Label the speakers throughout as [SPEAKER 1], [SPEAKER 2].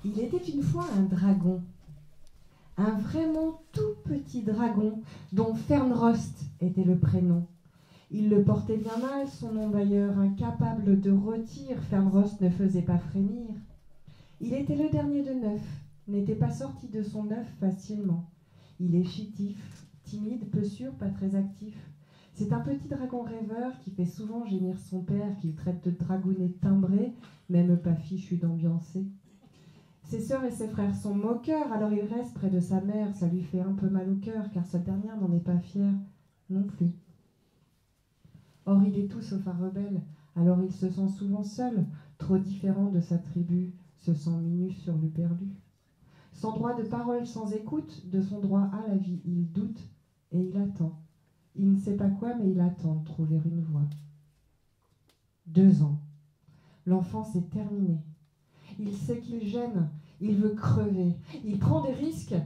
[SPEAKER 1] Il était une fois un dragon, un vraiment tout petit dragon dont Fernrost était le prénom. Il le portait bien mal, son nom d'ailleurs, incapable de rôtir, Fernrost ne faisait pas frémir. Il était le dernier de neuf, n'était pas sorti de son œuf facilement. Il est chétif, timide, peu sûr, pas très actif. C'est un petit dragon rêveur qui fait souvent gémir son père, qu'il traite de dragonnet timbré, même pas fichu d'ambiancer. Ses sœurs et ses frères sont moqueurs, alors il reste près de sa mère. Ça lui fait un peu mal au cœur, car cette dernière n'en est pas fière non plus. Or, il est tout sauf un rebelle, alors il se sent souvent seul, trop différent de sa tribu, se sent minus sur l'uperlu. Sans droit de parole, sans écoute, de son droit à la vie, il doute et il attend. Il ne sait pas quoi, mais il attend de trouver une voie. 2 ans. L'enfance est terminée. Il sait qu'il gêne, il veut crever, il prend des risques,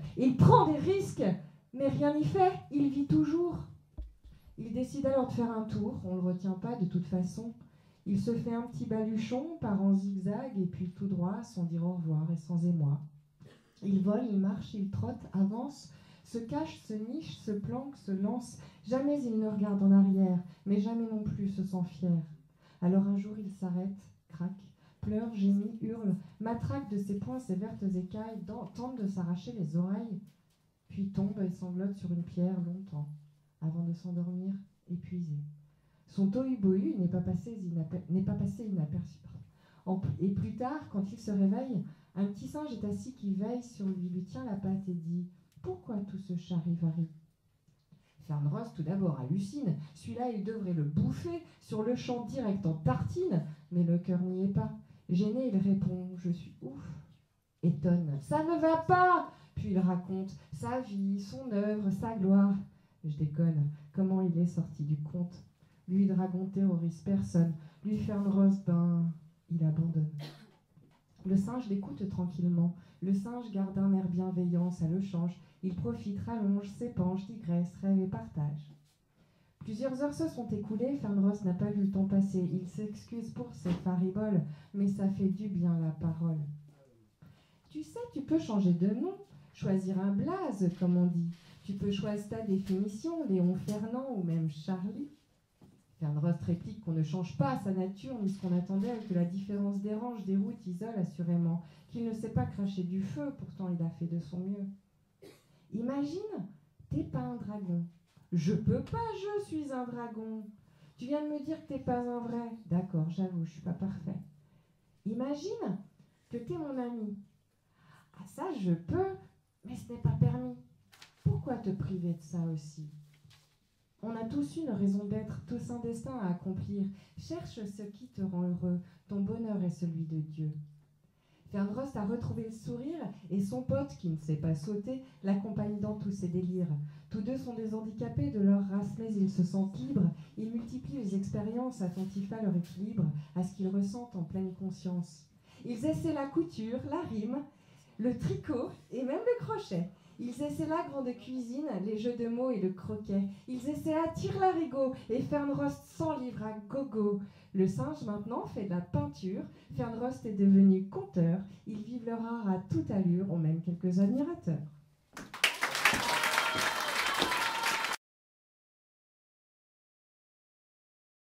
[SPEAKER 1] mais rien n'y fait, il vit toujours. Il décide alors de faire un tour, on ne le retient pas de toute façon. Il se fait un petit baluchon, part en zigzag, et puis tout droit, sans dire au revoir et sans émoi. Il vole, il marche, il trotte, avance, se cache, se niche, se planque, se lance. Jamais il ne regarde en arrière, mais jamais non plus se sent fier. Alors un jour il s'arrête, craque, pleure, gémit, hurle, matraque de ses poings ses vertes écailles, tente de s'arracher les oreilles, puis tombe et sanglote sur une pierre longtemps, avant de s'endormir épuisé. Son tohu-bohu n'est pas passé inaperçu. Et plus tard, quand il se réveille, un petit singe est assis qui veille sur lui tient la patte et dit « Pourquoi tout ce charivari ?» Fernrost, tout d'abord, hallucine. Celui-là, il devrait le bouffer sur le champ direct en tartine, mais le cœur n'y est pas. Gêné, il répond « Je suis ouf ». Étonne « Ça ne va pas !» Puis il raconte sa vie, son œuvre, sa gloire. Je déconne, comment il est sorti du conte? Lui, dragon terrorise personne. Lui, Fernrost, il abandonne. Le singe l'écoute tranquillement. Le singe garde un air bienveillant, ça le change. Il profite, rallonge, s'épanche, digresse, rêve et partage. Plusieurs heures se sont écoulées, Fernrost n'a pas vu le temps passer. Il s'excuse pour ses fariboles, mais ça fait du bien la parole. Tu sais, tu peux changer de nom, choisir un blaze, comme on dit. Tu peux choisir ta définition, Léon Fernand ou même Charlie. Fernrost réplique qu'on ne change pas sa nature ni ce qu'on attendait, que la différence dérange, déroute, isole assurément, qu'il ne sait pas cracher du feu, pourtant il a fait de son mieux. Imagine, t'es pas un dragon. Je peux pas, je suis un dragon. Tu viens de me dire que t'es pas un vrai. D'accord, j'avoue, je suis pas parfait. Imagine que t'es mon ami. Ah ça, je peux, mais ce n'est pas permis. Pourquoi te priver de ça aussi ? On a tous une raison d'être, tous un destin à accomplir. Cherche ce qui te rend heureux. Ton bonheur est celui de Dieu. Fernrost a retrouvé le sourire et son pote, qui ne sait pas sauter, l'accompagne dans tous ses délires. Tous deux sont des handicapés de leur race, mais ils se sentent libres. Ils multiplient les expériences, attentifs à leur équilibre, à ce qu'ils ressentent en pleine conscience. Ils essaient la couture, la rime, le tricot et même le crochet. Ils essaient la grande cuisine, les jeux de mots et le croquet. Ils essaient à tire-larigot et Fernrost s'enlivre à gogo. Le singe maintenant fait de la peinture. Fernrost est devenu conteur. Ils vivent leur art à toute allure, ont même quelques admirateurs.